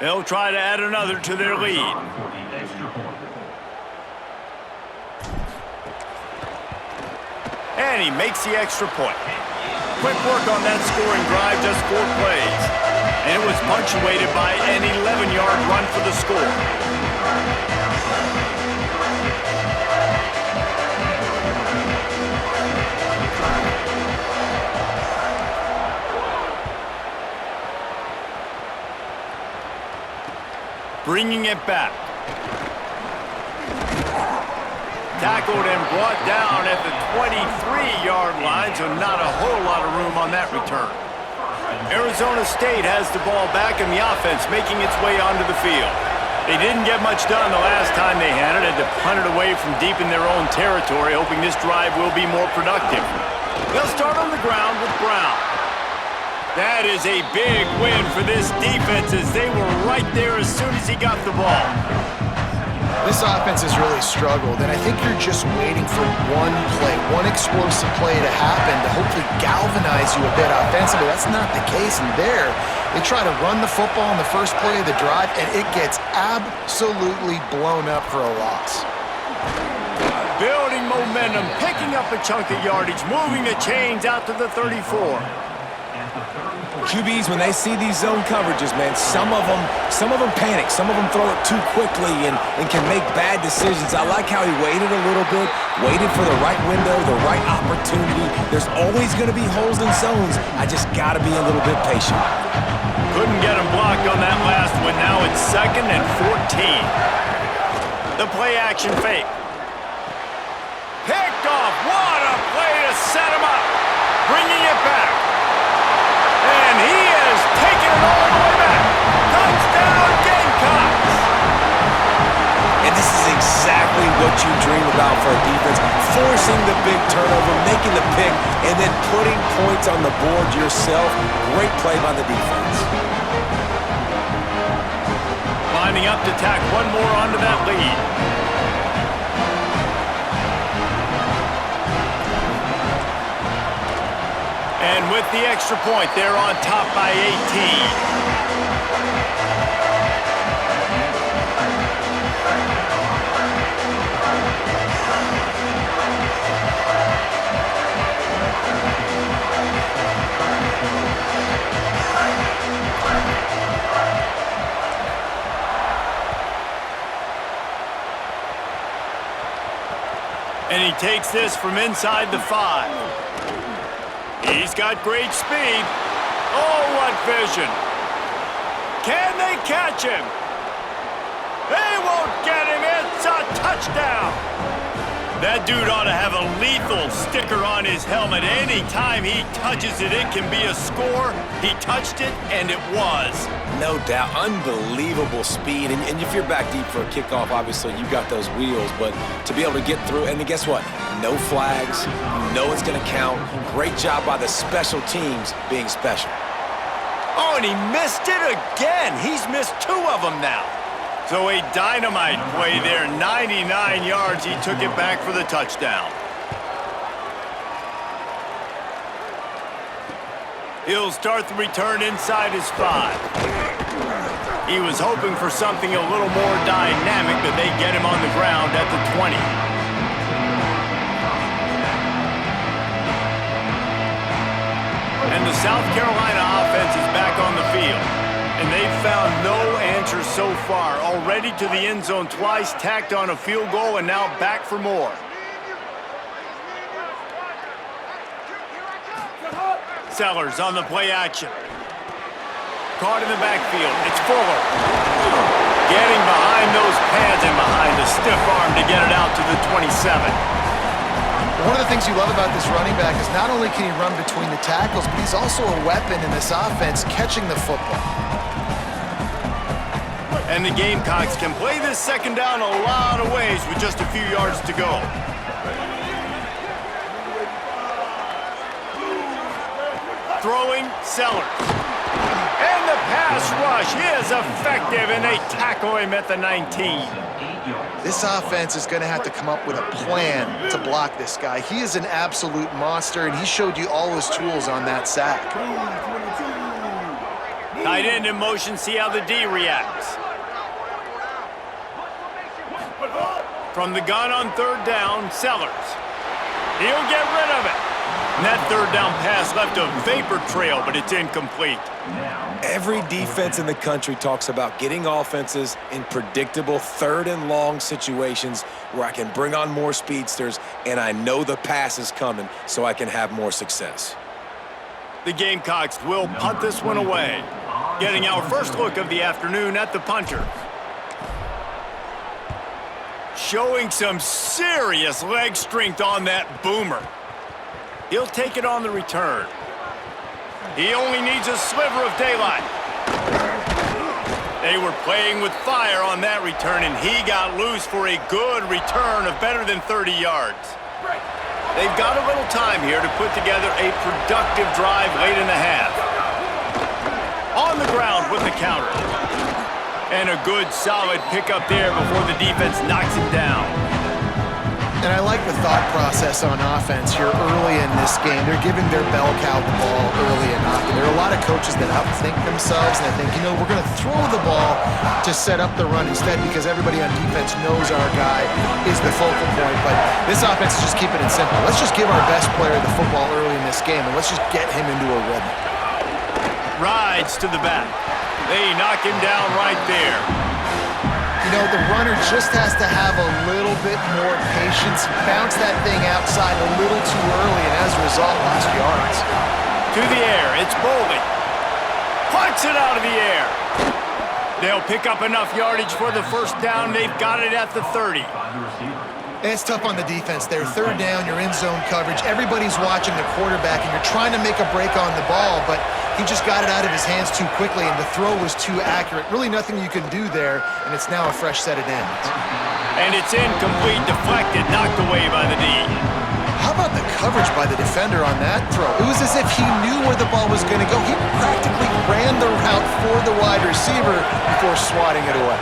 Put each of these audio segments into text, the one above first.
They'll try to add another to their lead. And he makes the extra point. Quick work on that scoring drive, just 4 plays. And it was punctuated by an 11-yard run for the score. Bringing it back. Tackled and brought down at the 23-yard line, so not a whole lot of room on that return. Arizona State has the ball back in the offense, making its way onto the field. They didn't get much done the last time they had it, to punt it away from deep in their own territory, hoping this drive will be more productive. They'll start on the ground with Brown. That is a big win for this defense, as they were right there as soon as he got the ball. This offense has really struggled, and I think you're just waiting for one play, one explosive play to happen to hopefully galvanize you a bit offensively. That's not the case, and there, they try to run the football in the first play of the drive, and it gets absolutely blown up for a loss. Building momentum, picking up a chunk of yardage, moving the chains out to the 34. QBs, when they see these zone coverages, man, some of them panic. Some of them throw it too quickly and can make bad decisions. I like how he waited a little bit, waited for the right window, the right opportunity. There's always going to be holes in zones. I just got to be a little bit patient. Couldn't get him blocked on that last one. Now it's 2nd and 14. The play action fake. Picked off. What a play to set him up. Bringing it back. And he has taken it all the way back. Touchdown, Gamecocks! And this is exactly what you dream about for a defense. Forcing the big turnover, making the pick, and then putting points on the board yourself. Great play by the defense. Lining up to tack one more onto that lead. And with the extra point, they're on top by 18. And he takes this from inside the 5. He's got great speed. Oh, what vision. Can they catch him? They won't get him. It's a touchdown. That dude ought to have a lethal sticker on his helmet. Anytime he touches it, it can be a score. He touched it, and it was. No doubt. Unbelievable speed. And if you're back deep for a kickoff, obviously, you got those wheels. But to be able to get through, and guess what? No flags. You know it's going to count. Great job by the special teams being special. Oh, and he missed it again. He's missed 2 of them now. So a dynamite play there. 99 yards. He took it back for the touchdown. He'll start the return inside his 5. He was hoping for something a little more dynamic, but they get him on the ground at the 20. And the South Carolina offense is back on the field. And they've found no answer so far. Already to the end zone twice, tacked on a field goal, and now back for more. Sellers on the play action. Caught in the backfield. It's Fuller. Getting behind those pads and behind the stiff arm to get it out to the 27. One of the things you love about this running back is not only can he run between the tackles, but he's also a weapon in this offense catching the football. And the Gamecocks can play this second down a lot of ways with just a few yards to go. Throwing, Sellers. And the pass rush is effective, and they tackle him at the 19. This offense is going to have to come up with a plan to block this guy. He is an absolute monster, and he showed you all his tools on that sack. Tight end in motion, see how the D reacts. From the gun on third down, Sellers. He'll get rid of it. And that third down pass left a vapor trail, but it's incomplete. Every defense in the country talks about getting offenses in predictable third and long situations where I can bring on more speedsters and I know the pass is coming so I can have more success. The Gamecocks will punt this one away. Getting our first look of the afternoon at the punter. Showing some serious leg strength on that boomer. He'll take it on the return. He only needs a sliver of daylight. They were playing with fire on that return, and he got loose for a good return of better than 30 yards. They've got a little time here to put together a productive drive late in the half. On the ground with the counter. And a good, solid pickup there before the defense knocks him down. And I like the thought process on offense here early in this game. They're giving their bell cow the ball early and often. There are a lot of coaches that outthink themselves and they think, you know, we're going to throw the ball to set up the run instead because everybody on defense knows our guy is the focal point. But this offense is just keeping it simple. Let's just give our best player the football early in this game and let's just get him into a rhythm. Rides to the back. They knock him down right there. You know, the runner just has to have a little bit more patience, bounce that thing outside a little too early, and as a result, lost yards. To the air, it's Boldy. Punts it out of the air. They'll pick up enough yardage for the first down. They've got it at the 30. It's tough on the defense there. Third down, you're in zone coverage. Everybody's watching the quarterback, and you're trying to make a break on the ball, but he just got it out of his hands too quickly, and the throw was too accurate. Really nothing you can do there, and it's now a fresh set of downs. And it's incomplete, deflected, knocked away by the D. How about the coverage by the defender on that throw? It was as if he knew where the ball was going to go. He practically ran the route for the wide receiver before swatting it away.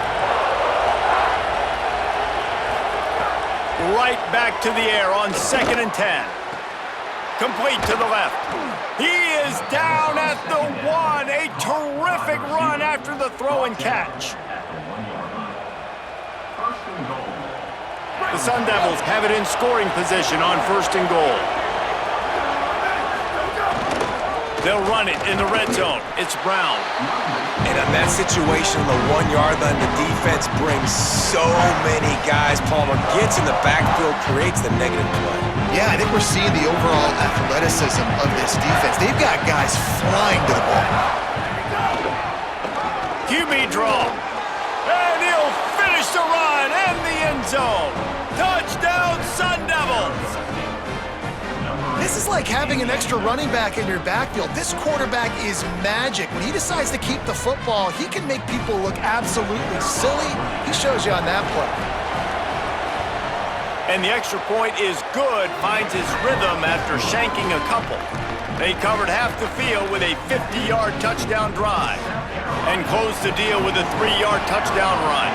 Right back to the air on 2nd and 10. Complete to the left. He is down at the 1. A terrific run after the throw and catch. The Sun Devils have it in scoring position on 1st and goal. They'll run it in the red zone. It's Brown. And on that situation, the 1 yard line, the defense brings so many guys. Palmer gets in the backfield, creates the negative play. Yeah, I think we're seeing the overall athleticism of this defense. They've got guys flying to the ball. QB draw. And he'll finish the run in the end zone. Touchdown, Sun Devils. This is like having an extra running back in your backfield. This quarterback is magic. When he decides to keep the football, he can make people look absolutely silly. He shows you on that play. And the extra point is good, finds his rhythm after shanking a couple. They covered half the field with a 50-yard touchdown drive and closed the deal with a 3-yard touchdown run.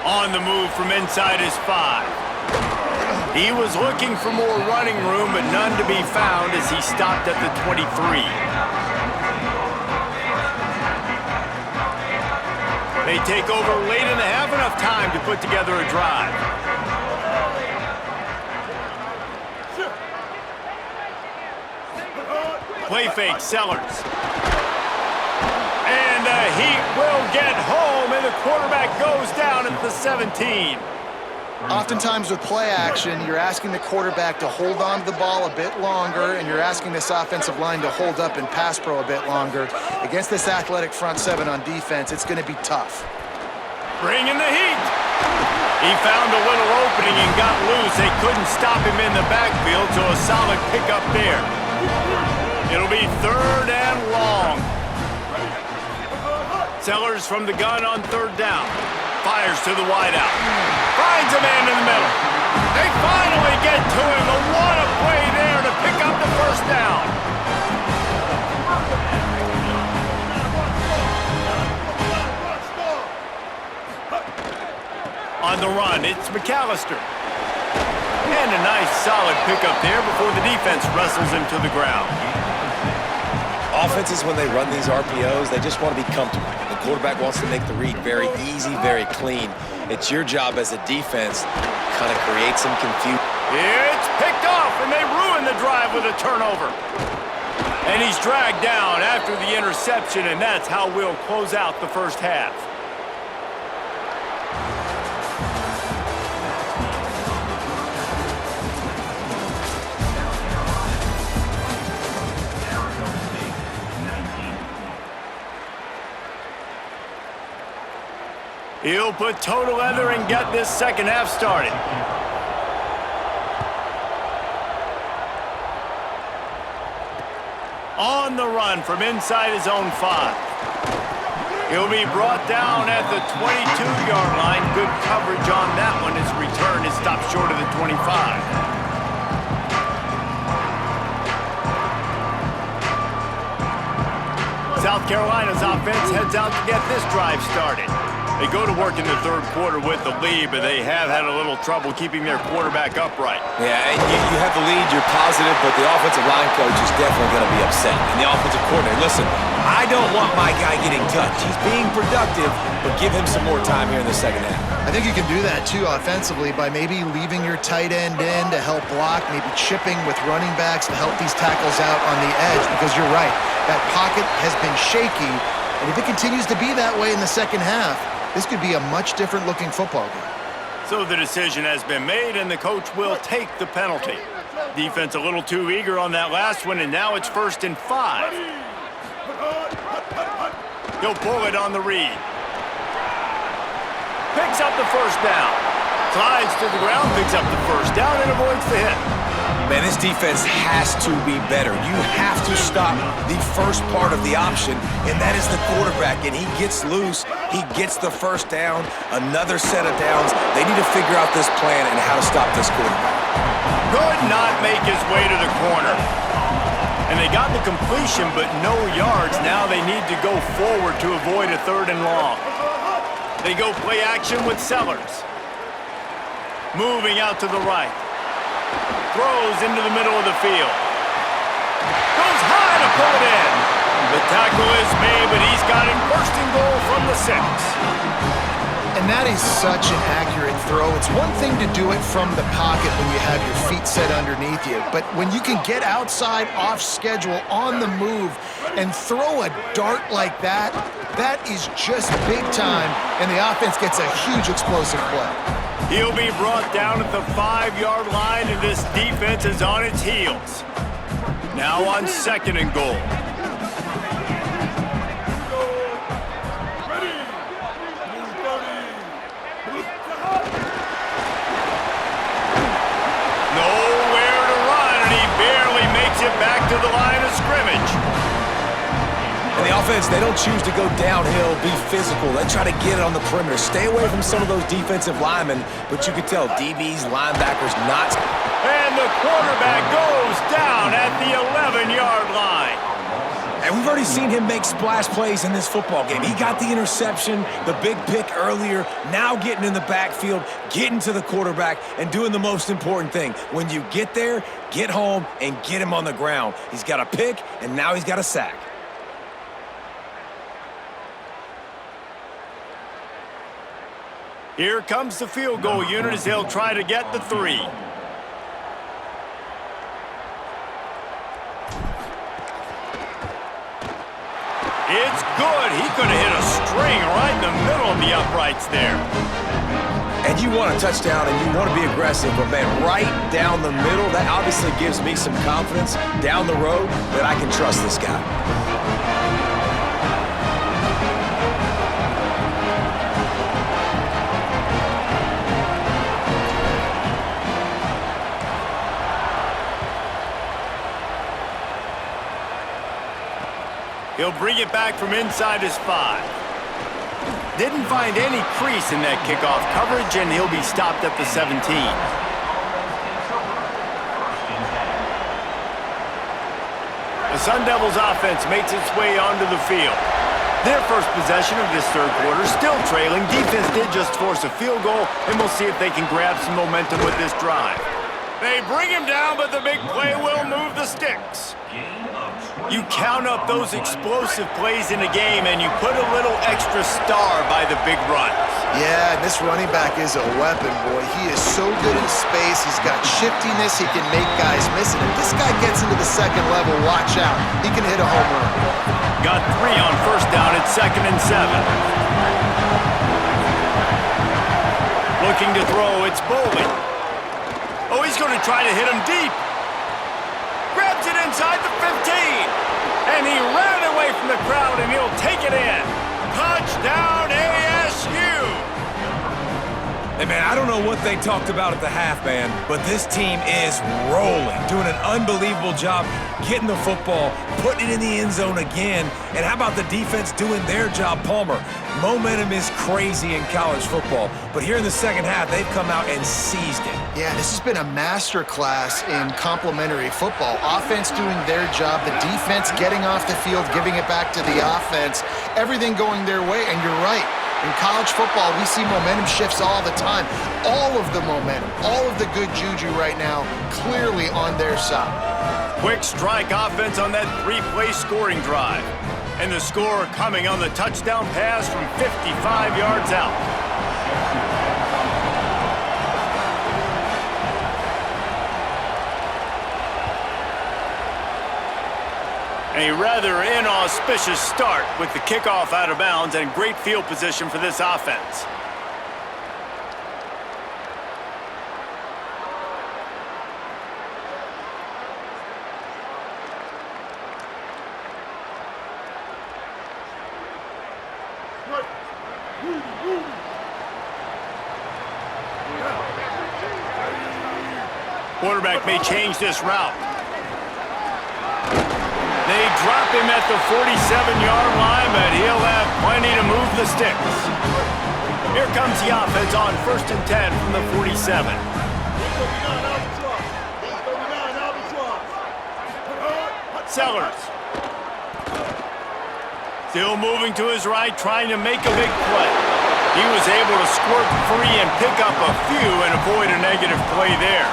On the move from inside his 5. He was looking for more running room, but none to be found as he stopped at the 23. They take over late in the half, enough time to put together a drive. Play fake, Sellers. And the Heat will get home, and the quarterback goes down at the 17. Oftentimes with play action, you're asking the quarterback to hold on to the ball a bit longer, and you're asking this offensive line to hold up in pass pro a bit longer. Against this athletic front 7 on defense, it's going to be tough. Bring in the heat. He found a little opening and got loose. They couldn't stop him in the backfield, so a solid pickup there. It'll be 3rd and long. Sellers from the gun on 3rd down. Fires to the wideout. Finds a man in the middle. They finally get to him. And what a play there to pick up the first down. On the run, it's McAllister. And a nice solid pickup there before the defense wrestles him to the ground. Offenses, when they run these RPOs, they just want to be comfortable. The quarterback wants to make the read very easy, very clean. It's your job as a defense to kind of create some confusion. It's picked off, and they ruin the drive with a turnover. And he's dragged down after the interception, and that's how we'll close out the first half. He'll put toe to leather and get this second half started. On the run from inside his own 5. He'll be brought down at the 22-yard line. Good coverage on that one. His return is stopped short of the 25. South Carolina's offense heads out to get this drive started. They go to work in the third quarter with the lead, but they have had a little trouble keeping their quarterback upright. Yeah, and you have the lead, you're positive, but the offensive line coach is definitely going to be upset. And the offensive coordinator, listen, I don't want my guy getting touched. He's being productive, but give him some more time here in the second half. I think you can do that, too, offensively, by maybe leaving your tight end in to help block, maybe chipping with running backs to help these tackles out on the edge, because you're right, that pocket has been shaky, and if it continues to be that way in the second half, this could be a much different-looking football game. So the decision has been made, and the coach will take the penalty. Defense a little too eager on that last one, and now it's 1st and 5. He'll pull it on the read. Picks up the first down. Slides to the ground, picks up the first down, and avoids the hit. Man, this defense has to be better. You have to stop the first part of the option, and that is the quarterback. And he gets loose. He gets the first down, another set of downs. They need to figure out this plan and how to stop this quarterback. Could not make his way to the corner. And they got the completion, but no yards. Now they need to go forward to avoid a 3rd and long. They go play action with Sellers. Moving out to the right. Throws into the middle of the field. Goes high to pull it in. The tackle is made, but he's got him 1st and goal from the 6. And that is such an accurate throw. It's one thing to do it from the pocket when you have your feet set underneath you, but when you can get outside, off schedule, on the move, and throw a dart like that, that is just big time, and the offense gets a huge explosive play. He'll be brought down at the 5-yard line, and this defense is on its heels. Now on 2nd and goal. Nowhere to run, and he barely makes it back to the line of scrimmage. And the offense, they don't choose to go downhill, be physical. They try to get it on the perimeter. Stay away from some of those defensive linemen, but you can tell DBs, linebackers, not. And the quarterback goes down at the 11-yard line. And we've already seen him make splash plays in this football game. He got the interception, the big pick earlier, now getting in the backfield, getting to the quarterback, and doing the most important thing. When you get there, get home, and get him on the ground. He's got a pick, and now he's got a sack. Here comes the field goal unit as they'll try to get the 3. It's good. He could have hit a string right in the middle of the uprights there. And you want a touchdown and you want to be aggressive, but man, right down the middle, that obviously gives me some confidence down the road that I can trust this guy. He'll bring it back from inside his 5. Didn't find any crease in that kickoff coverage, and he'll be stopped at the 17. The Sun Devils offense makes its way onto the field. Their first possession of this third quarter, still trailing. Defense did just force a field goal, and we'll see if they can grab some momentum with this drive. They bring him down, but the big play will move the sticks. You count up those explosive plays in a game, and you put a little extra star by the big runs. Yeah, and this running back is a weapon, boy. He is so good in space. He's got shiftiness. He can make guys miss it. If this guy gets into the second level, watch out. He can hit a home run. Got 3 on first down at 2nd and 7. Looking to throw, it's Boley. Oh, he's going to try to hit him deep. Grabs it inside the 15. And he ran away from the crowd, and he'll take it in. Touchdown, ASU! Hey, man, I don't know what they talked about at the half, man, but this team is rolling, doing an unbelievable job getting the football, putting it in the end zone again. And how about the defense doing their job, Palmer? Momentum is crazy in college football, but here in the second half, they've come out and seized it. Yeah, this has been a master class in complementary football. Offense doing their job, the defense getting off the field, giving it back to the offense, everything going their way, and you're right. In college football, we see momentum shifts all the time. All of the momentum, all of the good juju right now, clearly on their side. Quick strike offense on that 3-play scoring drive. And the score coming on the touchdown pass from 55 yards out. A rather inauspicious start with the kickoff out of bounds and great field position for this offense. Quarterback may change this route. They drop him at the 47-yard line, but he'll have plenty to move the sticks. Here comes the offense on 1st and 10 from the 47. Sellers. Still moving to his right, trying to make a big play. He was able to squirt free and pick up a few and avoid a negative play there.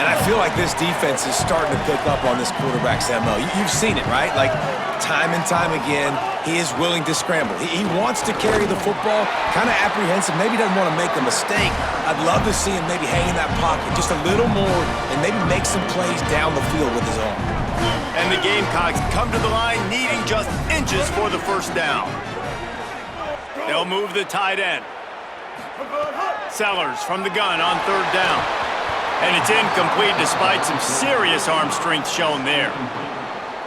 And I feel like this defense is starting to pick up on this quarterback's MO. You've seen it, right? Like, time and time again, he is willing to scramble. He wants to carry the football, kind of apprehensive, maybe doesn't want to make a mistake. I'd love to see him maybe hang in that pocket just a little more and maybe make some plays down the field with his arm. And the Gamecocks come to the line needing just inches for the first down. They'll move the tight end. Sellers from the gun on 3rd down. And it's incomplete despite some serious arm strength shown there.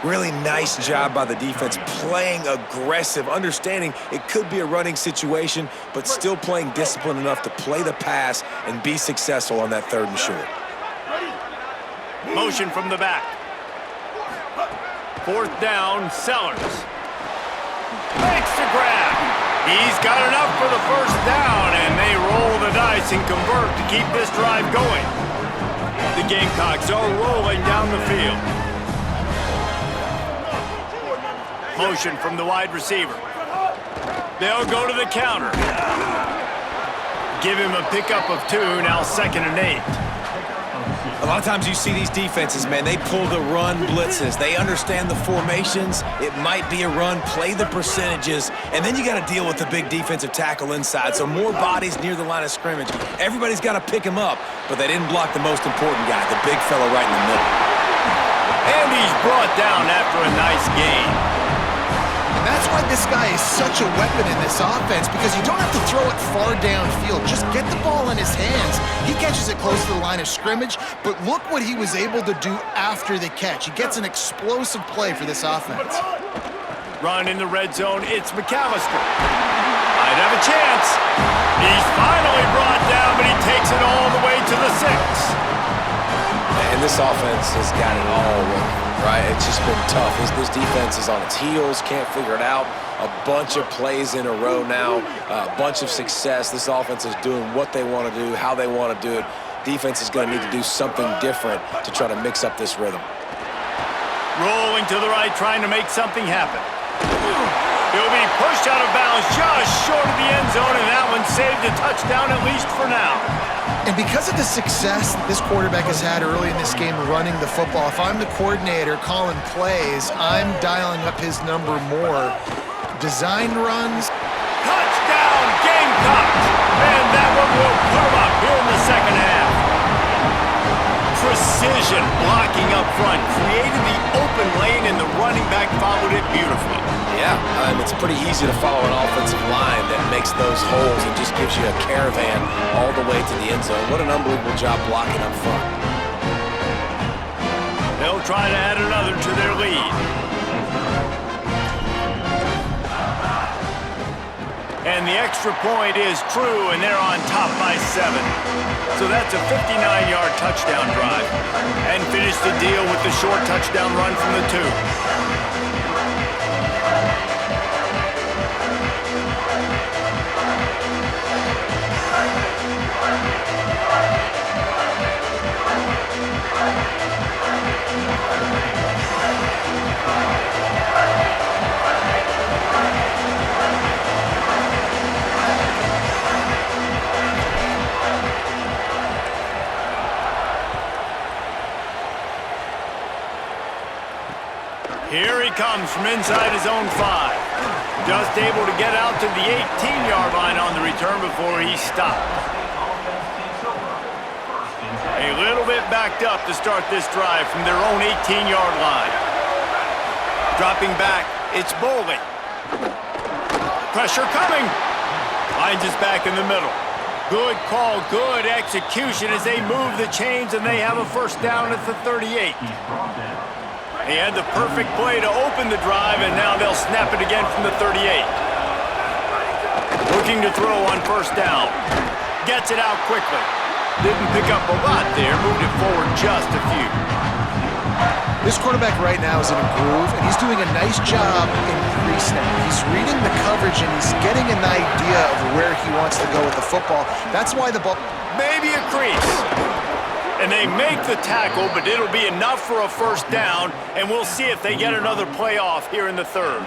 Really nice job by the defense, playing aggressive, understanding it could be a running situation, but still playing disciplined enough to play the pass and be successful on that 3rd and short. Motion from the back. 4th down, Sellers. Makes the grab. He's got enough for the first down, and they roll the dice and convert to keep this drive going. The Gamecocks are rolling down the field. Motion from the wide receiver. They'll go to the counter. Give him a pickup of 2, now 2nd and 8. A lot of times you see these defenses, man, they pull the run blitzes. They understand the formations. It might be a run, play the percentages, and then you got to deal with the big defensive tackle inside. So more bodies near the line of scrimmage. Everybody's got to pick him up, but they didn't block the most important guy, the big fella right in the middle. And he's brought down after a nice gain. That's why this guy is such a weapon in this offense, because you don't have to throw it far downfield. Just get the ball in his hands. He catches it close to the line of scrimmage, but look what he was able to do after the catch. He gets an explosive play for this offense. Run in the red zone, it's McAllister. Might have a chance. He's finally brought down, but he takes it all the way to the 6. And this offense has got it all working, right? It's just been tough. This defense is on its heels, can't figure it out. A bunch of plays in a row now, a bunch of success. This offense is doing what they want to do, how they want to do it. Defense is going to need to do something different to try to mix up this rhythm. Rolling to the right, trying to make something happen. He'll be pushed out of bounds just short of the end zone, and that one saved a touchdown at least for now. And because of the success that this quarterback has had early in this game running the football, if I'm the coordinator calling plays, I'm dialing up his number more. Design runs. Touchdown, Gamecocks! And that one will put them up here in the second half. Precision blocking up front, created the open lane, and the running back followed it beautifully. Yeah, it's pretty easy to follow an offensive line that makes those holes and just gives you a caravan all the way to the end zone. What an unbelievable job blocking up front. They'll try to add another to their lead. And the extra point is true, and they're on top by 7. So that's a 59-yard touchdown drive. And finish the deal with the short touchdown run from the 2. Here he comes from inside his own 5. Just able to get out to the 18-yard line on the return before he stopped. A little bit backed up to start this drive from their own 18-yard line. Dropping back, it's Boley. Pressure coming. Finds his back in the middle. Good call, good execution as they move the chains, and they have a first down at the 38. He had the perfect play to open the drive, and now they'll snap it again from the 38. Looking to throw on first down. Gets it out quickly. Didn't pick up a lot there, moved it forward just a few. This quarterback right now is in a groove, and he's doing a nice job in pre-snap. He's reading the coverage, and he's getting an idea of where he wants to go with the football. That's why the ball... Maybe a crease. And they make the tackle, but it'll be enough for a first down, and we'll see if they get another play off here in the 3rd.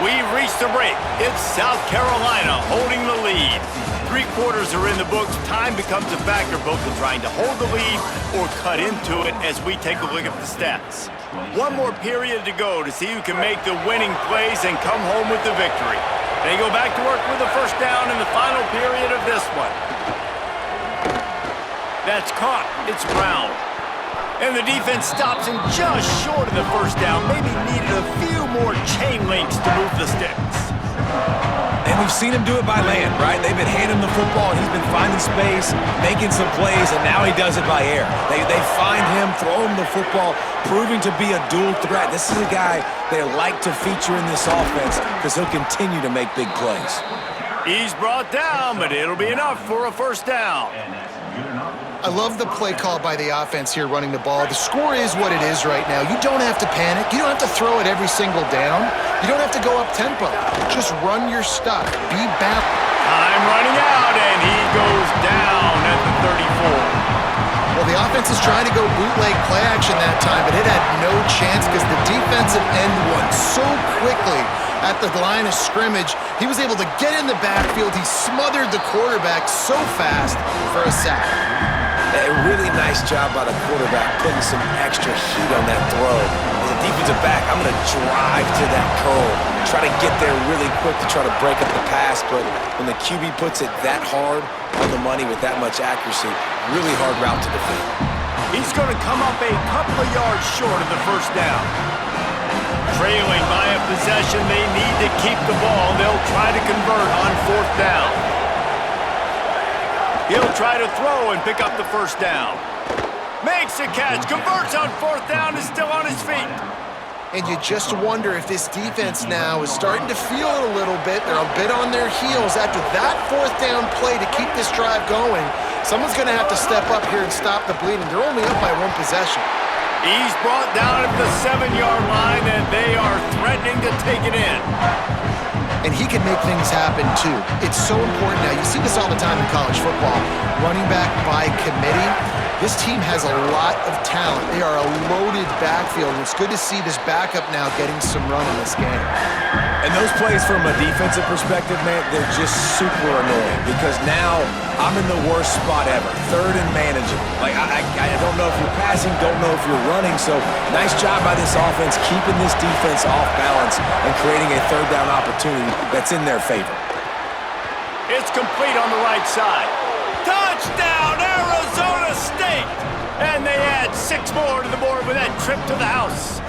We've reached the break. It's South Carolina holding the lead. 3 quarters are in the books. Time becomes a factor both in trying to hold the lead or cut into it as we take a look at the stats. 1 more period to go to see who can make the winning plays and come home with the victory. They go back to work with a first down in the final period of this one. That's caught. It's Brown. And the defense stops him just short of the first down. Maybe needed a few more chain links to move the sticks. And we've seen him do it by land, right? They've been handing him the football, and he's been finding space, making some plays, and now he does it by air. They find him, throw him the football, proving to be a dual threat. This is a guy they like to feature in this offense because he'll continue to make big plays. He's brought down, but it'll be enough for a first down. I love the play call by the offense here running the ball. The score is what it is right now. You don't have to panic. You don't have to throw it every single down. You don't have to go up tempo. Just run your stuff. Be balanced. Time running out, and he goes down at the 34. Well, the offense is trying to go bootleg play action that time, but it had no chance because the defensive end won so quickly at the line of scrimmage. He was able to get in the backfield. He smothered the quarterback so fast for a sack. A really nice job by the quarterback, putting some extra heat on that throw. As a defensive back, I'm going to drive to that curl, try to get there really quick to try to break up the pass, but when the QB puts it that hard on the money with that much accuracy, really hard route to defend. He's going to come up a couple of yards short of the first down. Trailing by a possession, they need to keep the ball. They'll try to convert on fourth down. He'll try to throw and pick up the first down. Makes a catch, converts on fourth down, is still on his feet. And you just wonder if this defense now is starting to feel it a little bit. They're a bit on their heels after that fourth down play to keep this drive going. Someone's going to have to step up here and stop the bleeding. They're only up by 1 possession. He's brought down at the 7-yard line, and they are threatening to take it in. And he can make things happen, too. It's so important now. You see this all the time in college football. Running back by committee. This team has a lot of talent. They are a loaded backfield, and it's good to see this backup now getting some run in this game. And those plays from a defensive perspective, man, they're just super annoying because now I'm in the worst spot ever, third and manageable. Like, I don't know if you're passing, don't know if you're running, so nice job by this offense keeping this defense off balance and creating a third down opportunity that's in their favor. It's complete on the right side. Touchdown, Arizona State! And they add 6 more to the board with that trip to the house.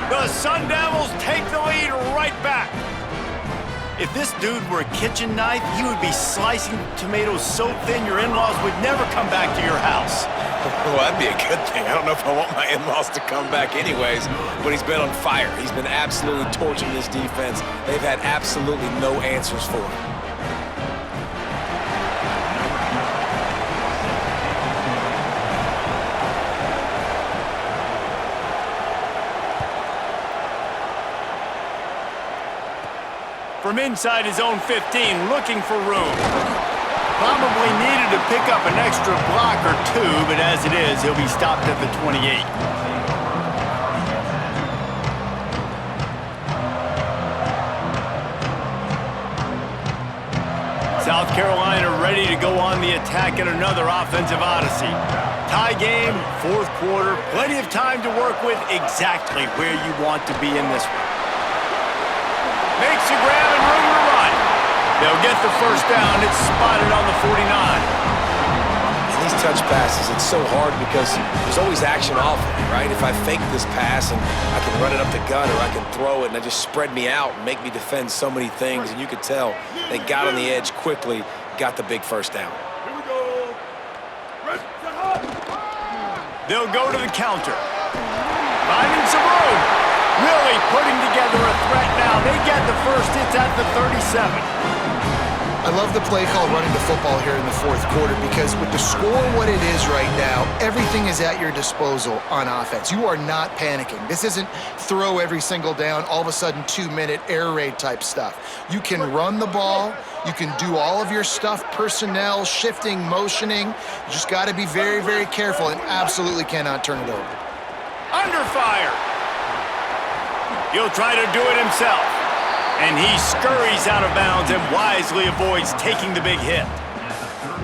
The Sun Devils take the lead right back. If this dude were a kitchen knife, he would be slicing tomatoes so thin your in-laws would never come back to your house. Well, that'd be a good thing. I don't know if I want my in-laws to come back anyways, but he's been on fire. He's been absolutely torching this defense. They've had absolutely no answers for him. From inside his own 15, looking for room. Probably needed to pick up an extra block or 2, but as it is, he'll be stopped at the 28. South Carolina ready to go on the attack in another offensive odyssey. Tie game, 4th quarter, plenty of time to work with, exactly where you want to be in this one. Makes a grab and room to run. They'll get the first down. It's spotted on the 49. And these touch passes, it's so hard because there's always action off of it, right? If I fake this pass and I can run it up the gut or I can throw it and it just spread me out and make me defend so many things, and you could tell they got on the edge quickly, got the big first down. They'll go to the counter. Finding some room. Really putting together a threat now. They get the first. It's at the 37. I love the play call running the football here in the 4th quarter because with the score what it is right now, everything is at your disposal on offense. You are not panicking. This isn't throw every single down, all of a sudden 2-minute air raid type stuff. You can run the ball. You can do all of your stuff, personnel, shifting, motioning. You just got to be very, very careful and absolutely cannot turn it over. Under fire. He'll try to do it himself. And he scurries out of bounds and wisely avoids taking the big hit.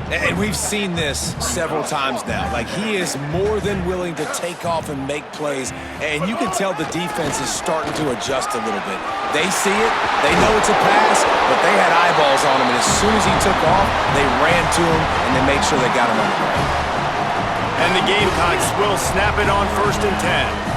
And we've seen this several times now. Like, he is more than willing to take off and make plays. And you can tell the defense is starting to adjust a little bit. They see it. They know it's a pass, but they had eyeballs on him. And as soon as he took off, they ran to him, and they made sure they got him on the ground. And the Gamecocks will snap it on 1st and 10.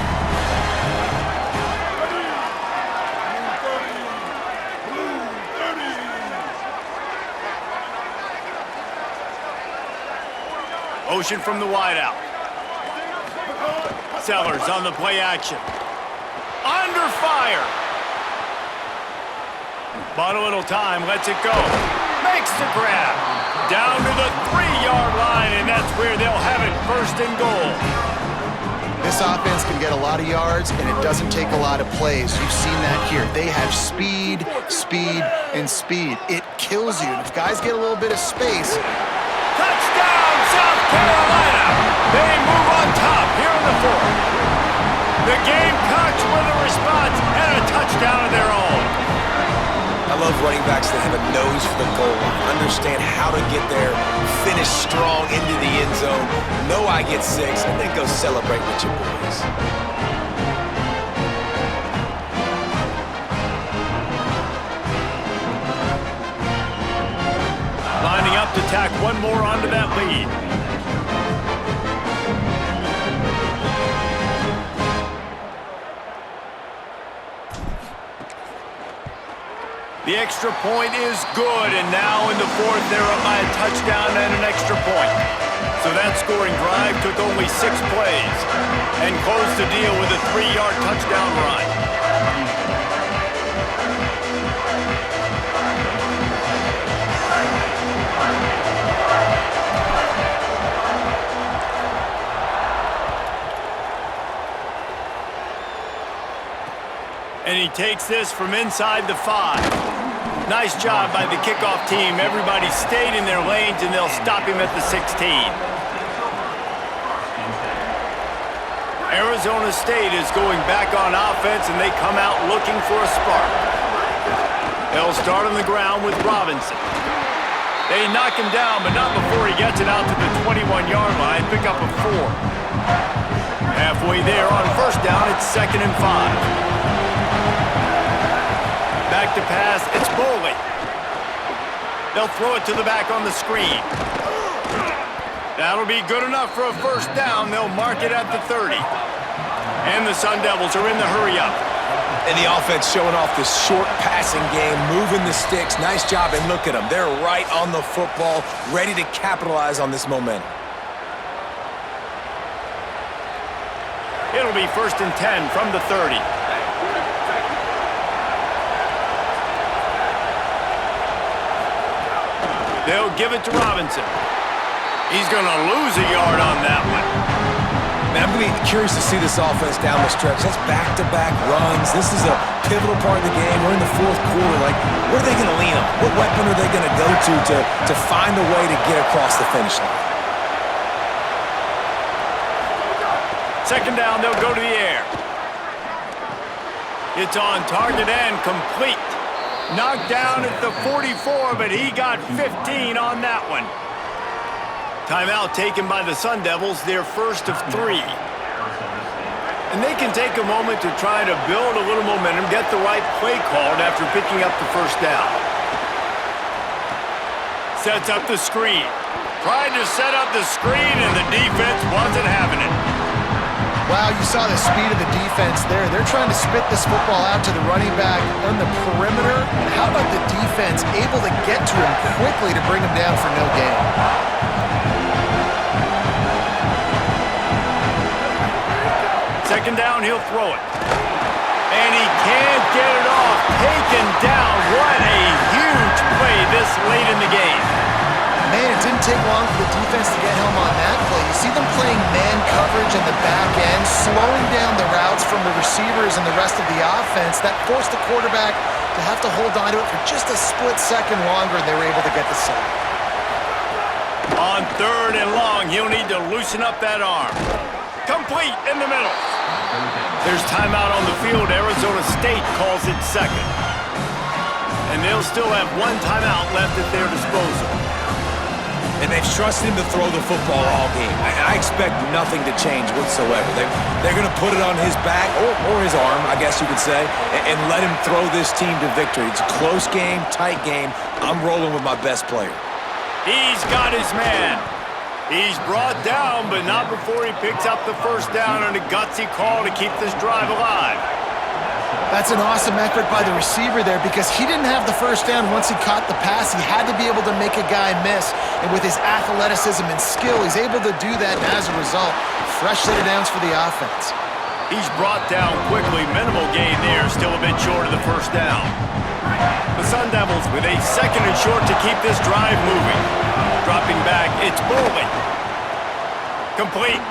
Motion from the wideout. Sellers on the play action. Under fire. Bought a little time, lets it go. Makes the grab. Down to the 3-yard line, and that's where they'll have it 1st and goal. This offense can get a lot of yards, and it doesn't take a lot of plays. You've seen that here. They have speed, speed, and speed. It kills you. And if guys get a little bit of space... Touchdown, South Carolina! They move on top here in the 4th. The Gamecocks with a response and a touchdown of their own. I love running backs that have a nose for the goal line, understand how to get there, finish strong into the end zone, know I get 6, and then go celebrate with your boys. Lining up to tack one more onto that lead. The extra point is good, and now in the 4th, they're up by a touchdown and an extra point. So that scoring drive took only 6 plays and closed the deal with a 3-yard touchdown run. And he takes this from inside the 5. Nice job by the kickoff team. Everybody stayed in their lanes, and they'll stop him at the 16. Arizona State is going back on offense, and they come out looking for a spark. They'll start on the ground with Robinson. They knock him down, but not before he gets it out to the 21-yard line, pick up a 4. Halfway there on first down, it's 2nd and 5. Back to pass, it's Boley. They'll throw it to the back on the screen. That'll be good enough for a first down. They'll mark it at the 30. And the Sun Devils are in the hurry-up. And the offense showing off this short passing game, moving the sticks. Nice job, and look at them. They're right on the football, ready to capitalize on this momentum. It'll be 1st and 10 from the 30. They'll give it to Robinson. He's going to lose a yard on that one. Man, I'm going to be curious to see this offense down the stretch. That's back-to-back runs. This is a pivotal part of the game. We're in the 4th quarter. Like, what are they going to lean on? What weapon are they going to go to find a way to get across the finish line? 2nd down, they'll go to the air. It's on target and complete. Knocked down at the 44, but he got 15 on that one. Timeout taken by the Sun Devils, their first of 3. And they can take a moment to try to build a little momentum, get the right play called after picking up the first down. Sets up the screen. Tried to set up the screen, and the defense wasn't having it. Wow, you saw the speed of the defense there. They're trying to spit this football out to the running back on the perimeter. And how about the defense able to get to him quickly to bring him down for no gain? 2nd down, he'll throw it. And he can't get it off. Taken down. What a huge play this late in the game. Man, it didn't take long for the defense to get home on that play. You see them playing man coverage in the back end, slowing down the routes from the receivers and the rest of the offense. That forced the quarterback to have to hold on to it for just a split second longer, and they were able to get the sack. On 3rd and long, he'll need to loosen up that arm. Complete in the middle. There's timeout on the field. Arizona State calls it 2nd. And they'll still have 1 timeout left at their disposal. And they've trusted him to throw the football all game. I expect nothing to change whatsoever. They're going to put it on his back, or his arm, I guess you could say, and let him throw this team to victory. It's a close game, tight game. I'm rolling with my best player. He's got his man. He's brought down, but not before he picks up the first down on a gutsy call to keep this drive alive. That's an awesome effort by the receiver there because he didn't have the first down once he caught the pass. He had to be able to make a guy miss. And with his athleticism and skill, he's able to do that. And as a result, fresh set of downs for the offense. He's brought down quickly. Minimal gain there. Still a bit short of the first down. The Sun Devils with a 2nd and short to keep this drive moving. Dropping back, it's Boley. Complete.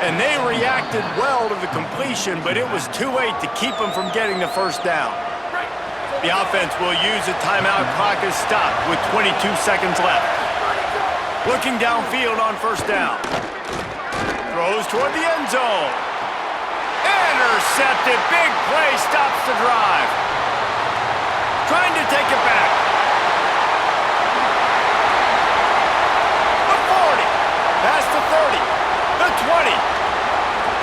And they reacted well to the completion, but it was too late to keep them from getting the first down. The offense will use a timeout. Clock is stopped with 22 seconds left. Looking downfield on first down. Throws toward the end zone. Intercepted. Big play stops the drive. Trying to take it back. The 40. Past the 30. The 20.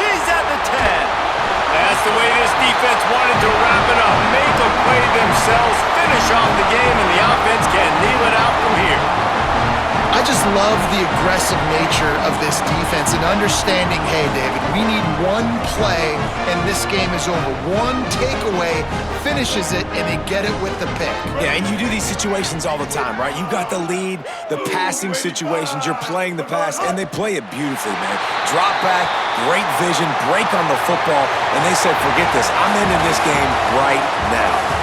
He's at the 10. That's the way this defense wanted to wrap it up. Make a play themselves, finish off the game, and the offense can kneel it out from here. I just love the aggressive nature of this defense and understanding, hey, David, we need 1 play and this game is over. 1 takeaway finishes it and they get it with the pick. Yeah, and you do these situations all the time, right? You got the lead, the passing situations, you're playing the pass, and they play it beautifully, man. Drop back, great vision, break on the football, and they said, forget this, I'm ending this game right now.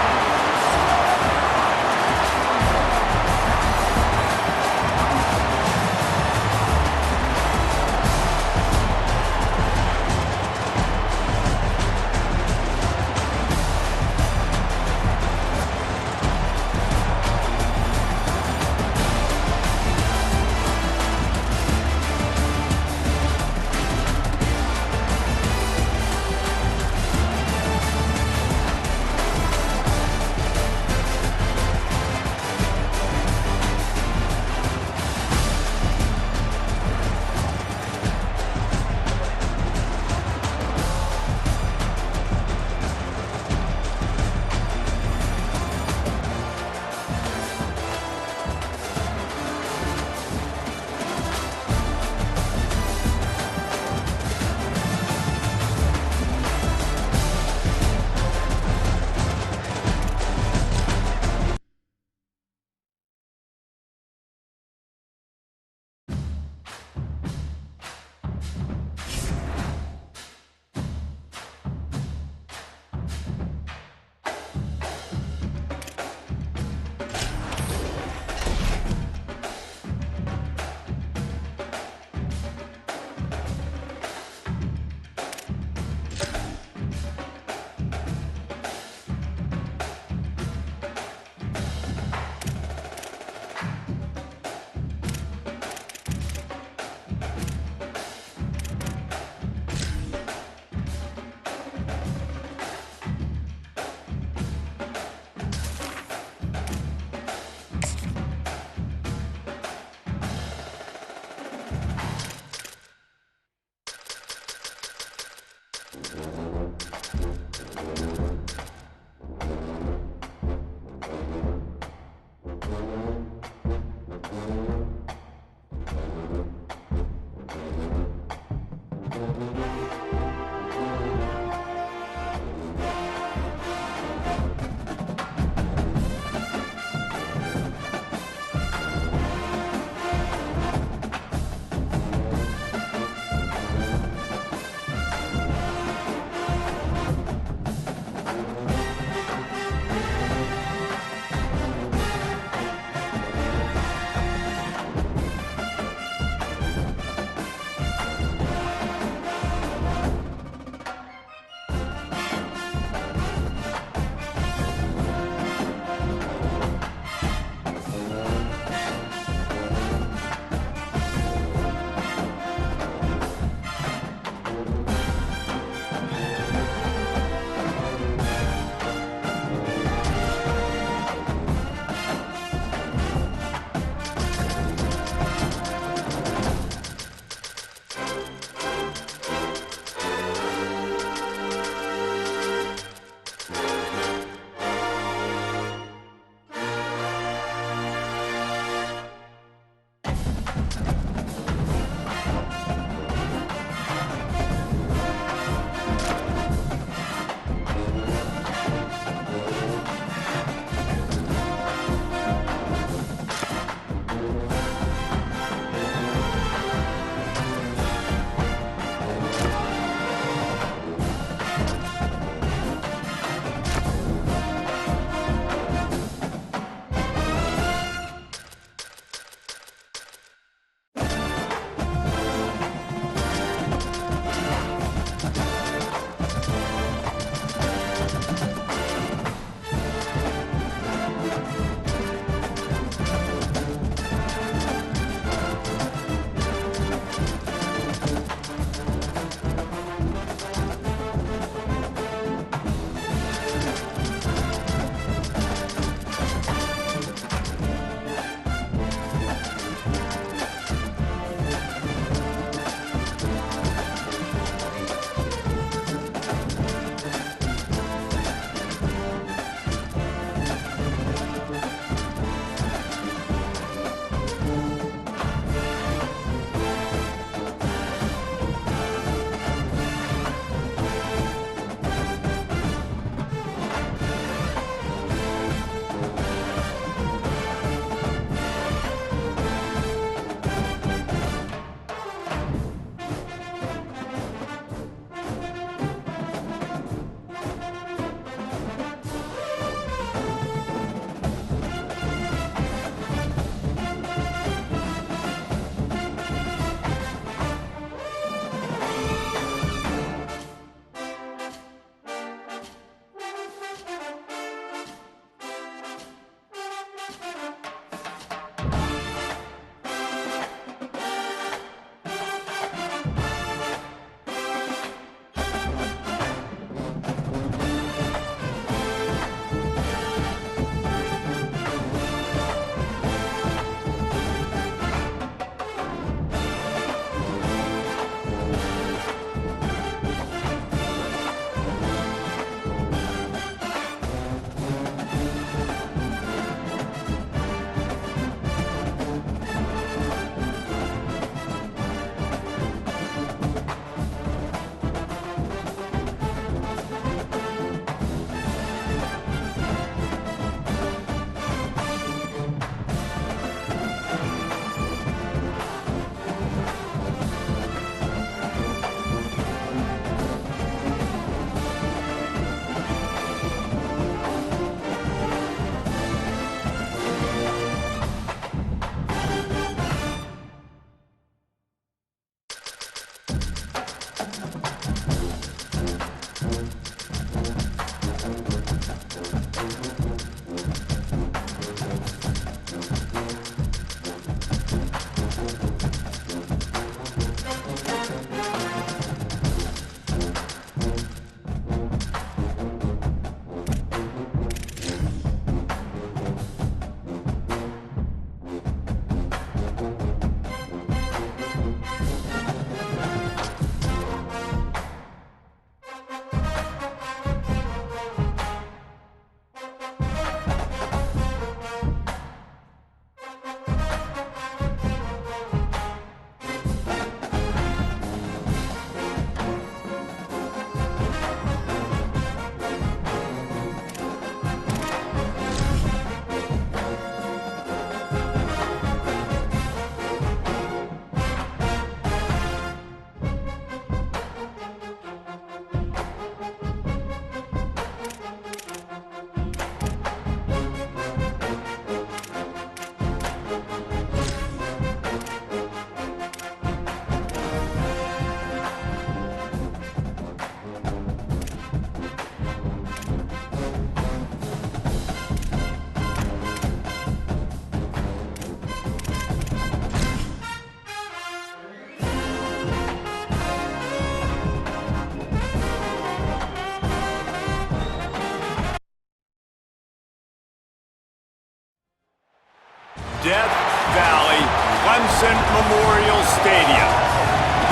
Valley, Clemson Memorial Stadium.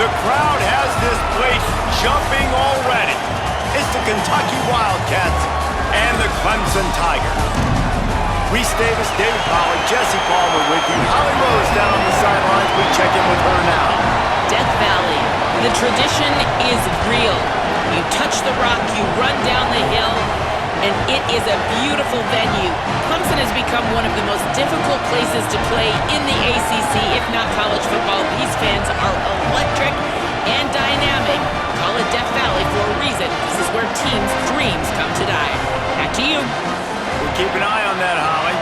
The crowd has this place jumping already. It's the Kentucky Wildcats and the Clemson Tigers. Reese Davis, David Pollack, Jesse Palmer with you. Holly Rose down on the sidelines. We check in with her now. Death Valley, the tradition is real. You touch the rock, you run down the hill, and it is a beautiful venue. Clemson has become one of the most difficult places to play in the ACC, if not college football. These fans are electric and dynamic. Call it Death Valley for a reason. This is where teams' dreams come to die. Back to you. We'll keep an eye on that, Holly.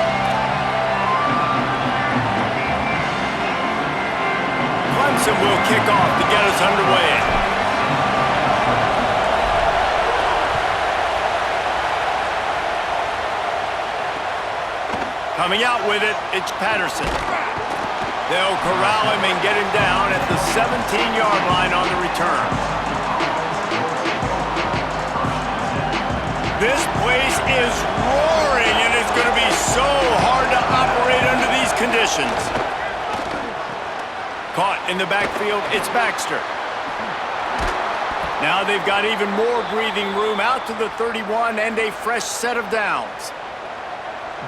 Clemson will kick off to get us underway. Coming out with it, it's Patterson. They'll corral him and get him down at the 17-yard line on the return. This place is roaring, and it's going to be so hard to operate under these conditions. Caught in the backfield, it's Baxter. Now they've got even more breathing room out to the 31 and a fresh set of downs.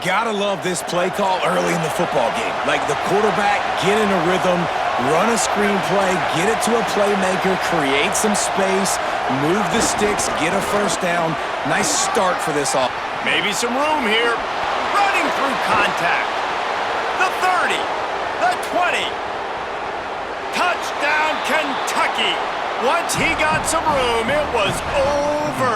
Gotta love this play call early in the football game. Like the quarterback, get in a rhythm, run a screen play, get it to a playmaker, create some space, move the sticks, get a first down. Nice start for this offense. Maybe some room here. Running through contact. The 30. The 20. Touchdown, Kentucky. Once he got some room, it was over.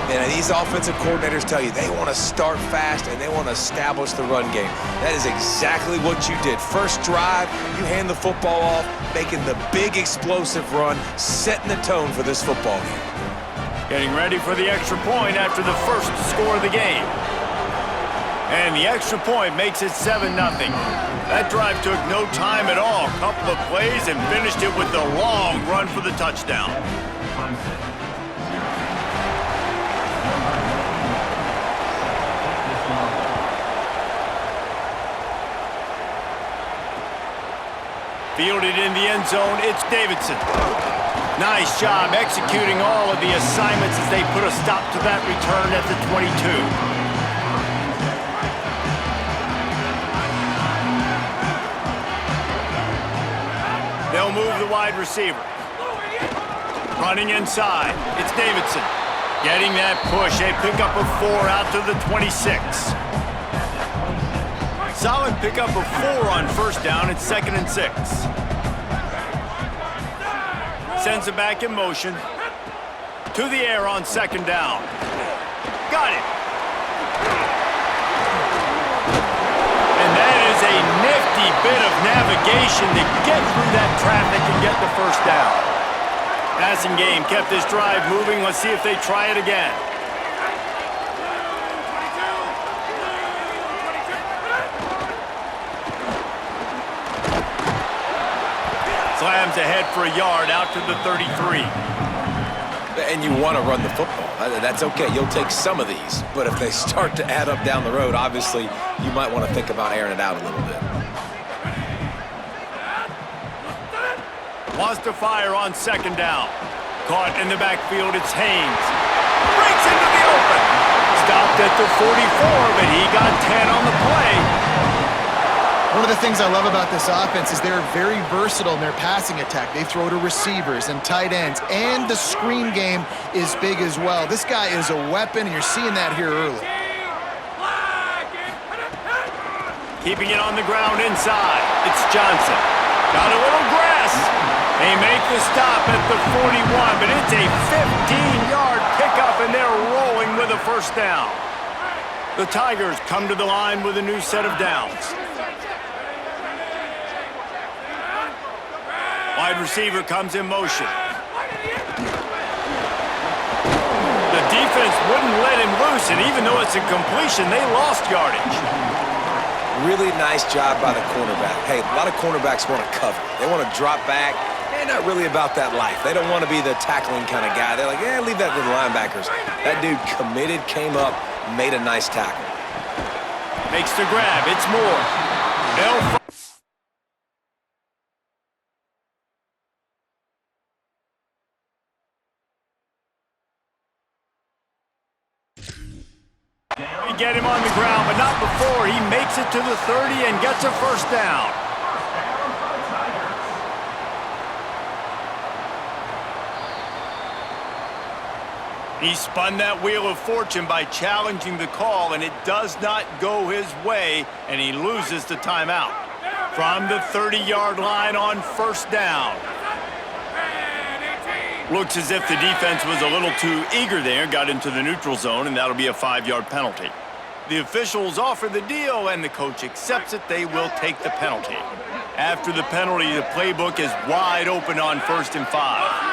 And these offensive coordinators tell you they want to start fast and they want to establish the run game. That is exactly what you did. First drive, you hand the football off, making the big explosive run, setting the tone for this football game. Getting ready for the extra point after the first score of the game. And the extra point makes it 7-0. That drive took no time at all. A couple of plays and finished it with a long run for the touchdown. Fielded in the end zone, it's Davidson. Nice job executing all of the assignments as they put a stop to that return at the 22. They'll move the wide receiver. Running inside, it's Davidson. Getting that push, a pickup of 4 out to the 26. Solid pickup of 4 on first down. It's 2nd and 6. Sends it back in motion. To the air on 2nd down. Got it. And that is a nifty bit of navigation to get through that traffic and get the first down. Passing game kept this drive moving. Let's see if they try it again. Slams ahead for a yard out to the 33. And you want to run the football. That's okay. You'll take some of these. But if they start to add up down the road, obviously, you might want to think about airing it out a little bit. Wants to fire on 2nd down. Caught in the backfield, it's Haynes. Breaks into the open. Stopped at the 44, but he got 10 on the play. One of the things I love about this offense is they're very versatile in their passing attack. They throw to receivers and tight ends, and the screen game is big as well. This guy is a weapon, and you're seeing that here early. Keeping it on the ground inside. It's Johnson. Got a little grass. They make the stop at the 41, but it's a 15-yard pickup, and they're rolling with a first down. The Tigers come to the line with a new set of downs. Wide receiver comes in motion. The defense wouldn't let him loose, and even though it's a completion, they lost yardage. Really nice job by the cornerback. Hey, a lot of cornerbacks want to cover. They want to drop back. They're not really about that life. They don't want to be the tackling kind of guy. They're like, leave that to the linebackers. That dude committed, came up, made a nice tackle. Makes the grab. It's Moore. They'll get him on the ground, but not before he makes it to the 30 and gets a first down. He spun that wheel of fortune by challenging the call, and it does not go his way, and he loses the timeout. From the 30-yard line on first down. Looks as if the defense was a little too eager there, got into the neutral zone, and that'll be a 5-yard penalty. The officials offer the deal, and the coach accepts it. They will take the penalty. After the penalty, the playbook is wide open on 1st and 5.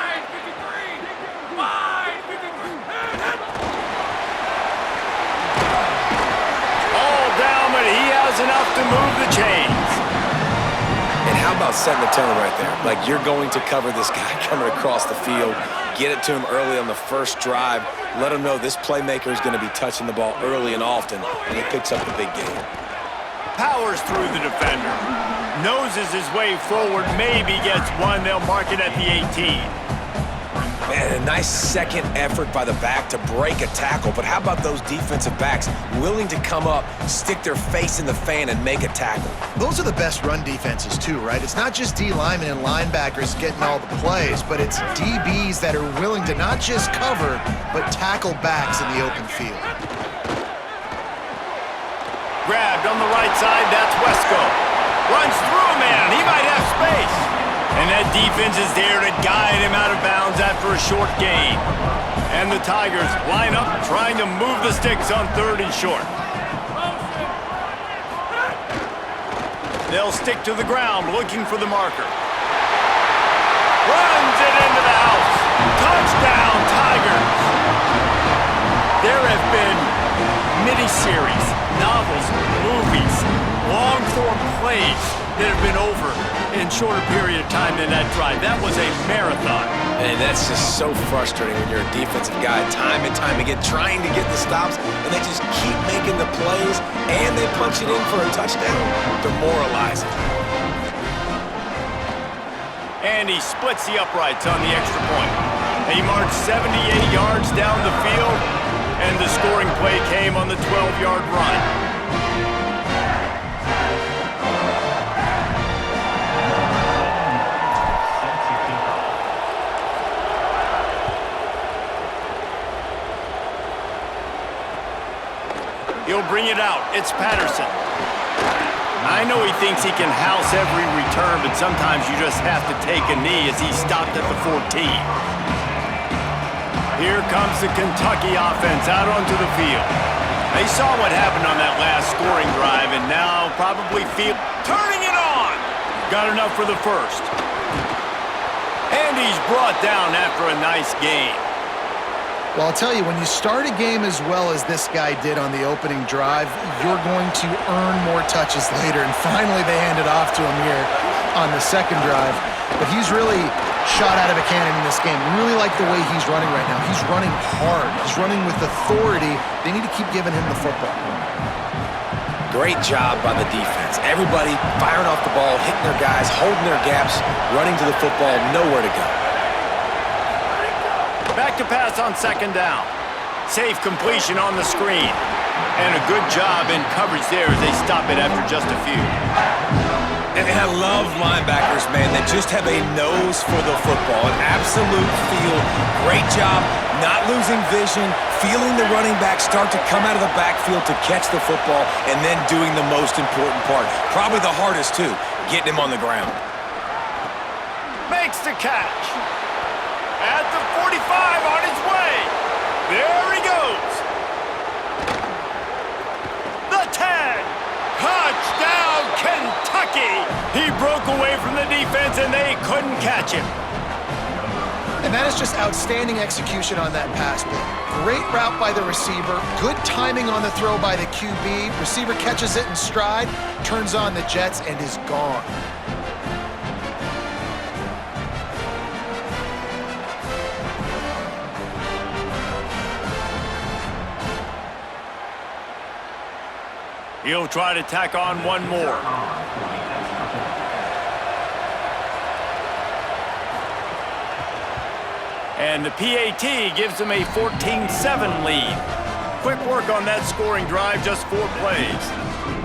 He has enough to move the chains. And how about setting the tone right there? Like, you're going to cover this guy coming across the field, get it to him early on the first drive, let him know this playmaker is going to be touching the ball early and often, and he picks up the big game. Powers through the defender. Noses his way forward, maybe gets one. They'll mark it at the 18. Man, a nice second effort by the back to break a tackle, but how about those defensive backs willing to come up, stick their face in the fan, and make a tackle? Those are the best run defenses too, right? It's not just D linemen and linebackers getting all the plays, but it's DBs that are willing to not just cover, but tackle backs in the open field. Grabbed on the right side, that's Wesco. Runs through a man, he might have space. And that defense is there to guide him out of bounds after a short gain. And the Tigers line up trying to move the sticks on 3rd and short. They'll stick to the ground looking for the marker. Runs it into the house. Touchdown, Tigers. There have been miniseries, novels, movies, long-form plays that have been over in shorter period of time than that drive. That was a marathon. And that's just so frustrating when you're a defensive guy time and time again trying to get the stops, and they just keep making the plays, and they punch it in for a touchdown. Demoralizing. And he splits the uprights on the extra point. He marched 78 yards down the field, and the scoring play came on the 12-yard run. He'll bring it out. It's Patterson. I know he thinks he can house every return, but sometimes you just have to take a knee as he stopped at the 14. Here comes the Kentucky offense out onto the field. They saw what happened on that last scoring drive, and now probably feel turning it on. Got enough for the first. And he's brought down after a nice gain. Well, I'll tell you, when you start a game as well as this guy did on the opening drive, you're going to earn more touches later. And finally, they handed off to him here on the second drive. But he's really shot out of a cannon in this game. I really like the way he's running right now. He's running hard. He's running with authority. They need to keep giving him the football. Great job by the defense. Everybody firing off the ball, hitting their guys, holding their gaps, running to the football, nowhere to go. Back to pass on 2nd down. Safe completion on the screen. And a good job in coverage there as they stop it after just a few. And I love linebackers, man, that just have a nose for the football, an absolute feel. Great job not losing vision, feeling the running back start to come out of the backfield to catch the football, and then doing the most important part. Probably the hardest, too, getting him on the ground. Makes the catch. At the 45 on his way. There he goes. The 10. Touchdown, Kentucky. He broke away from the defense, and they couldn't catch him. And that is just outstanding execution on that pass play. Great route by the receiver. Good timing on the throw by the QB. Receiver catches it in stride, turns on the jets, and is gone. He'll try to tack on one more. And the PAT gives them a 14-7 lead. Quick work on that scoring drive, just 4 plays.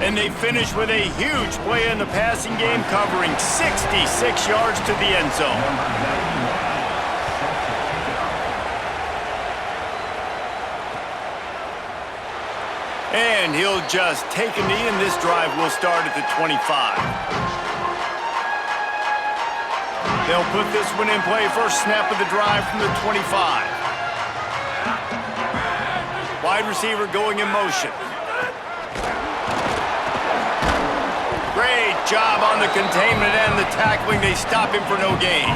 And they finish with a huge play in the passing game, covering 66 yards to the end zone. And he'll just take a knee, and this drive will start at the 25. They'll put this one in play, first snap of the drive from the 25. Wide receiver going in motion. Great job on the containment and the tackling. They stop him for no gain.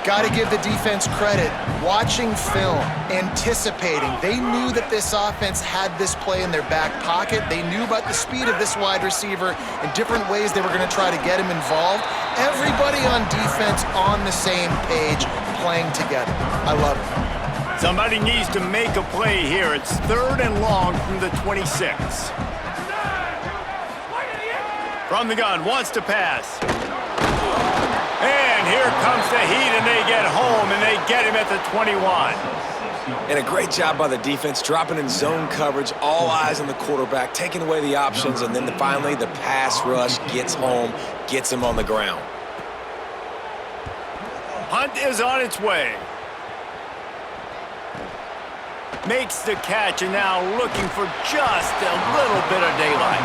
Got to give the defense credit. Watching film, anticipating. They knew that this offense had this play in their back pocket. They knew about the speed of this wide receiver and different ways they were going to try to get him involved. Everybody on defense on the same page, playing together. I love it. Somebody needs to make a play here. It's 3rd and long from the 26. From the gun, wants to pass. And here comes the heat, and they get home, and they get him at the 21. And a great job by the defense, dropping in zone coverage, all eyes on the quarterback, taking away the options, and then finally the pass rush gets home, gets him on the ground. Hunt is on its way. Makes the catch, and now looking for just a little bit of daylight.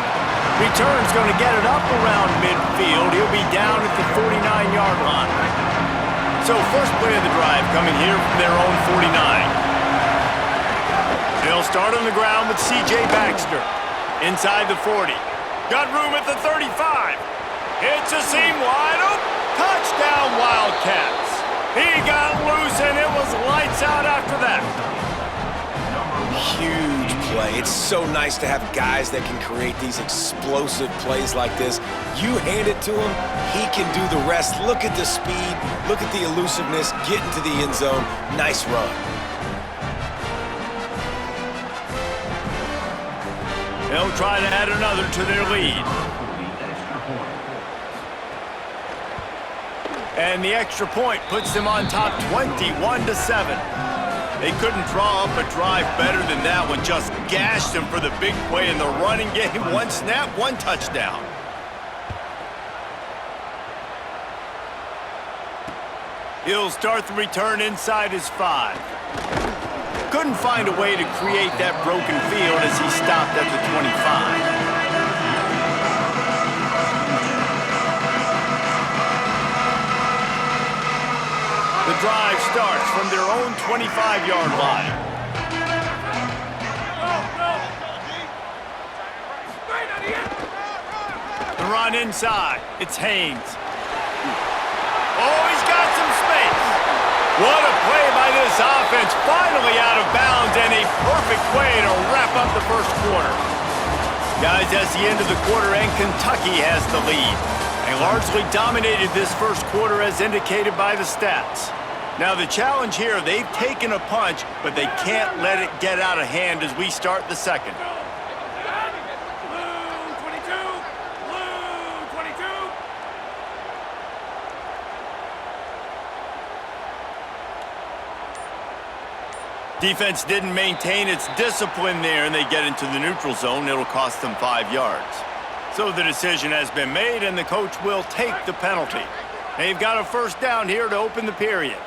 Return's going to get it up around midfield. He'll be down at the 49-yard line. So first play of the drive coming here from their own 49. They'll start on the ground with C.J. Baxter. Inside the 40. Got room at the 35. Hits a seam wide open. Touchdown Wildcats. He got loose, and it was lights out after that. Huge play. It's so nice to have guys that can create these explosive plays like this. You hand it to him, he can do the rest. Look at the speed, look at the elusiveness, get into the end zone. Nice run. They'll try to add another to their lead. And the extra point puts them on top 21-7. They couldn't draw up a drive better than that one. Just gashed them for the big play in the running game. 1 snap, 1 touchdown. He'll start the return inside his 5. Couldn't find a way to create that broken field as he stopped at the 25. The drive starts from their own 25-yard line. The run inside. It's Haynes. Oh, he's got some space. What a play by this offense. Finally out of bounds, and a perfect way to wrap up the first quarter. Guys, that's the end of the quarter, and Kentucky has the lead. They largely dominated this first quarter as indicated by the stats. Now the challenge here, they've taken a punch, but they can't let it get out of hand as we start the second. Defense didn't maintain its discipline there, and they get into the neutral zone. It'll cost them 5 yards. So the decision has been made, and the coach will take the penalty. They've got a first down here to open the period.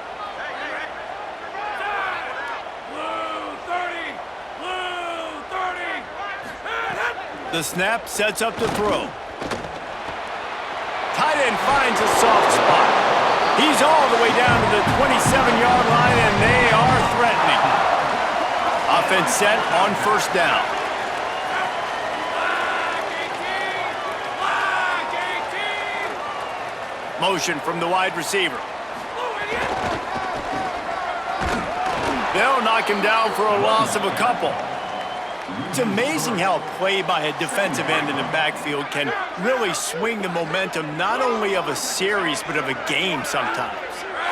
The snap sets up the throw. Tight end finds a soft spot. He's all the way down to the 27-yard line, and they are threatening. Offense set on first down. Motion from the wide receiver. They'll knock him down for a loss of a couple. It's amazing how a play by a defensive end in the backfield can really swing the momentum not only of a series but of a game sometimes.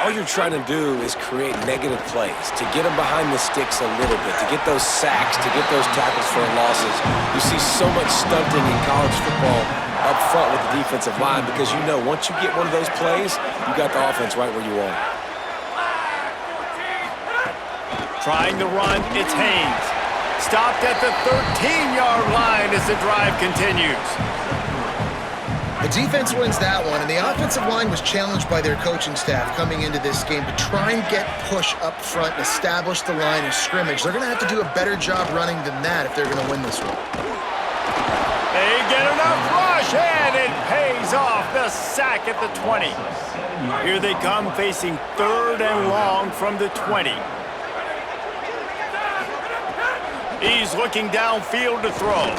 all you're trying to do is create negative plays, to get them behind the sticks a little bit, to get those sacks, to get those tackles for losses. You see so much stunting in college football up front with the defensive line because you know once you get one of those plays, you got the offense right where you want it. Trying to run, it's Haynes. Stopped at the 13-yard line as the drive continues. The defense wins that one, and the offensive line was challenged by their coaching staff coming into this game to try and get push up front and establish the line of scrimmage. They're going to have to do a better job running than that if they're going to win this one. They get enough rush, and it pays off. The sack at the 20. Here they come facing 3rd and long from the 20. He's looking downfield to throw.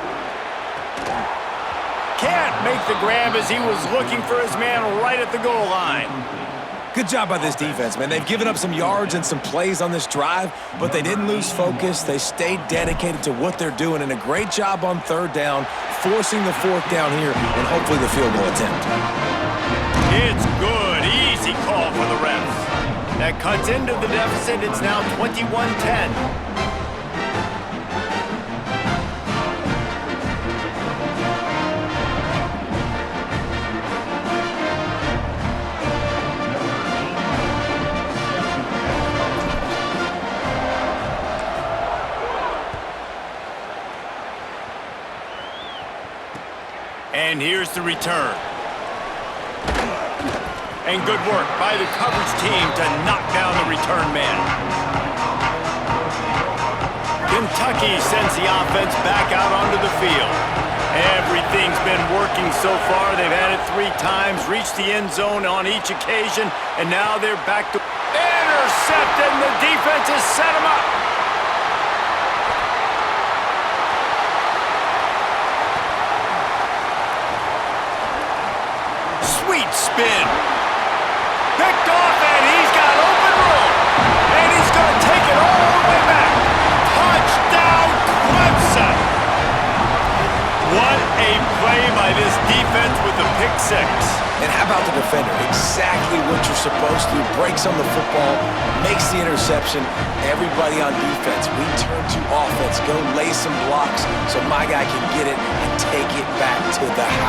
Can't make the grab as he was looking for his man right at the goal line. Good job by this defense, man. They've given up some yards and some plays on this drive, but they didn't lose focus. They stayed dedicated to what they're doing, and a great job on 3rd down, forcing the 4th down here, and hopefully the field goal attempt. It's good. Easy call for the refs. That cuts into the deficit. It's now 21-10. And here's the return. And good work by the coverage team to knock down the return man. Kentucky sends the offense back out onto the field. Everything's been working so far. They've had it 3 times, reached the end zone on each occasion, and now they're back to intercepted, and the defense has set them up. Sweet spin. Picked off, and he's got open room. And he's going to take it all the way back. Touchdown, Clemson. What a play by this defense with the pick 6. And how about the defender? Exactly what you're supposed to. Breaks on the football, makes the interception. Everybody on defense, we turn to offense. Go lay some blocks so my guy can get it and take it back to the house.